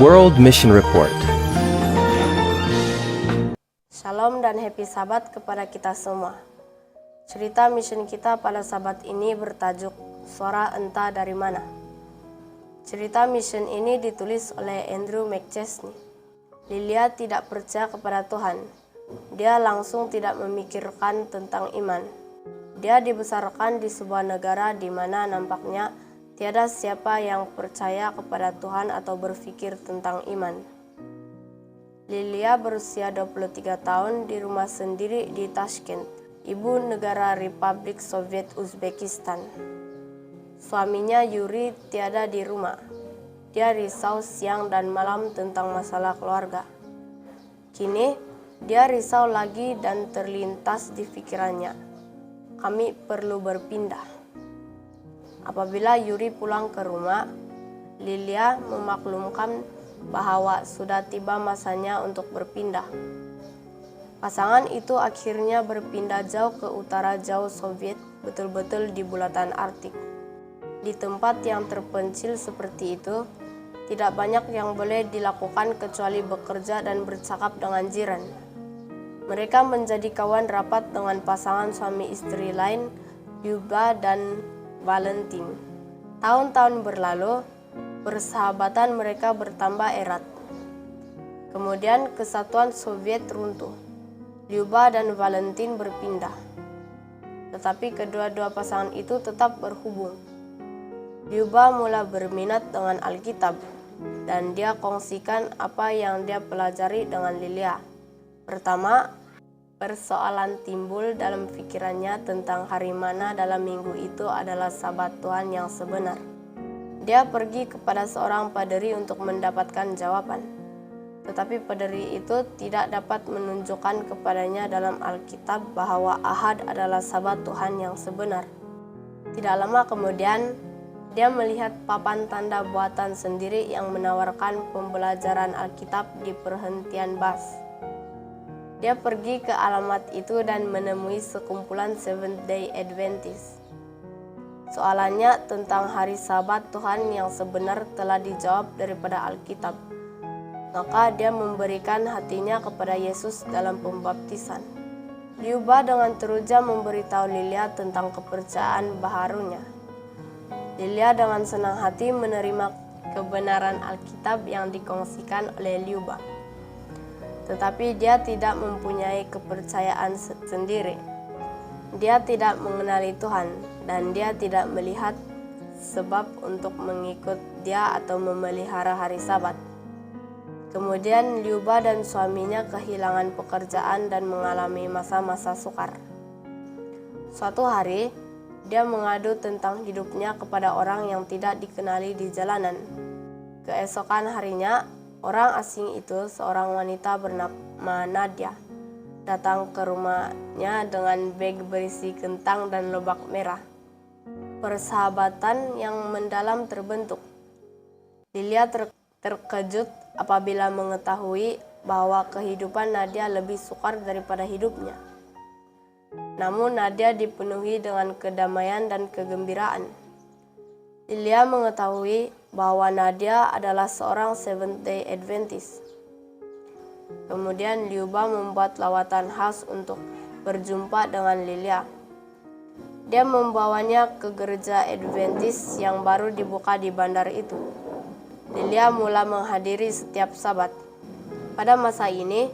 World Mission Report. Shalom dan happy sabat kepada kita semua. Cerita mission kita pada sabat ini bertajuk Suara Entah Dari Mana. Cerita mission ini ditulis oleh Andrew McChesney. Lilia tidak percaya kepada Tuhan. Dia langsung tidak memikirkan tentang iman. Dia dibesarkan di sebuah negara di mana nampaknya tiada siapa yang percaya kepada Tuhan atau berpikir tentang iman. Lilia berusia 23 tahun di rumah sendiri di Tashkent, ibu negara Republik Soviet Uzbekistan. Suaminya Yuri tiada di rumah. Dia risau siang dan malam tentang masalah keluarga. Kini, dia risau lagi dan terlintas di pikirannya. Kami perlu berpindah. Apabila Yuri pulang ke rumah, Lilia memaklumkan bahwa sudah tiba masanya untuk berpindah. Pasangan itu akhirnya berpindah jauh ke utara jauh Soviet, betul-betul di bulatan Arktik. Di tempat yang terpencil seperti itu, tidak banyak yang boleh dilakukan kecuali bekerja dan bercakap dengan jiran. Mereka menjadi kawan rapat dengan pasangan suami istri lain, Lyuba dan Valentin. Tahun-tahun berlalu, persahabatan mereka bertambah erat. Kemudian kesatuan Soviet runtuh. Lyuba dan Valentin berpindah. Tetapi kedua-dua pasangan itu tetap berhubung. Lyuba mulai berminat dengan Alkitab, dan dia kongsikan apa yang dia pelajari dengan Lilia. Pertama, persoalan timbul dalam pikirannya tentang hari mana dalam minggu itu adalah Sabat Tuhan yang sebenar. Dia pergi kepada seorang paderi untuk mendapatkan jawaban. Tetapi paderi itu tidak dapat menunjukkan kepadanya dalam Alkitab bahwa Ahad adalah Sabat Tuhan yang sebenar. Tidak lama kemudian, dia melihat papan tanda buatan sendiri yang menawarkan pembelajaran Alkitab di perhentian bus. Dia pergi ke alamat itu dan menemui sekumpulan Seventh-day Adventist. Soalannya tentang hari Sabat Tuhan yang sebenar telah dijawab daripada Alkitab. Maka dia memberikan hatinya kepada Yesus dalam pembaptisan. Lyuba dengan teruja memberitahu Lilia tentang kepercayaan baharunya. Lilia dengan senang hati menerima kebenaran Alkitab yang dikongsikan oleh Lyuba. Tetapi dia tidak mempunyai kepercayaan sendiri. Dia tidak mengenali Tuhan, dan dia tidak melihat sebab untuk mengikut dia atau memelihara hari Sabat. Kemudian Lyuba dan suaminya kehilangan pekerjaan dan mengalami masa-masa sukar. Suatu hari, dia mengadu tentang hidupnya kepada orang yang tidak dikenali di jalanan. Keesokan harinya, orang asing itu, seorang wanita bernama Nadia, datang ke rumahnya dengan beg berisi kentang dan lobak merah. Persahabatan yang mendalam terbentuk. Lilia terkejut apabila mengetahui bahwa kehidupan Nadia lebih sukar daripada hidupnya. Namun Nadia dipenuhi dengan kedamaian dan kegembiraan. Lilia mengetahui bahwa Nadia adalah seorang Seventh-day Adventist. Kemudian Lyuba membuat lawatan khas untuk berjumpa dengan Lilia. Dia membawanya ke gereja Adventist yang baru dibuka di bandar itu. Lilia mulai menghadiri setiap Sabat. Pada masa ini,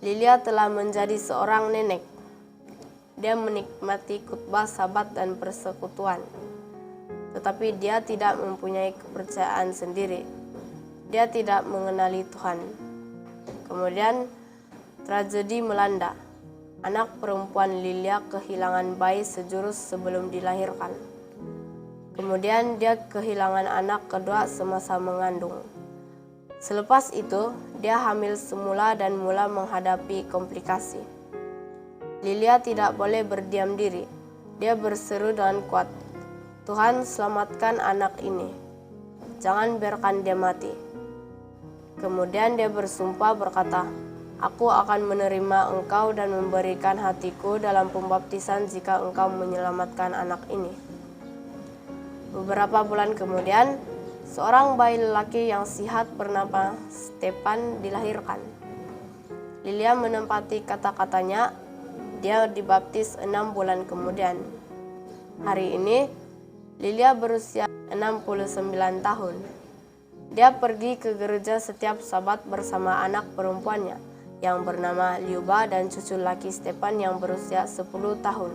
Lilia telah menjadi seorang nenek. Dia menikmati khotbah Sabat dan persekutuan. Tetapi dia tidak mempunyai kepercayaan sendiri. Dia tidak mengenali Tuhan. Kemudian tragedi melanda. Anak perempuan Lilia kehilangan bayi sejurus sebelum dilahirkan. Kemudian dia kehilangan anak kedua semasa mengandung. Selepas itu, dia hamil semula dan mulai menghadapi komplikasi. Lilia tidak boleh berdiam diri. Dia berseru dengan kuat, "Tuhan, selamatkan anak ini. Jangan biarkan dia mati." Kemudian dia bersumpah berkata, "Aku akan menerima engkau dan memberikan hatiku dalam pembaptisan jika engkau menyelamatkan anak ini." Beberapa bulan kemudian, seorang bayi lelaki yang sihat bernama Stepan dilahirkan. Lilia menempati kata-katanya, dia dibaptis 6 bulan kemudian. Hari ini, Lilia berusia 69 tahun. Dia pergi ke gereja setiap Sabat bersama anak perempuannya yang bernama Liuba dan cucu laki Stepan yang berusia 10 tahun.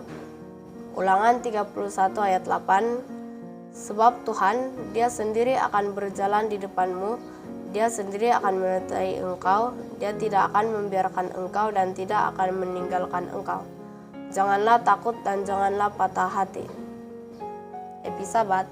Ulangan 31 ayat 8. Sebab Tuhan, Dia sendiri akan berjalan di depanmu, Dia sendiri akan menyertai engkau, Dia tidak akan membiarkan engkau dan tidak akan meninggalkan engkau. Janganlah takut dan janganlah patah hati. Epi Sabat.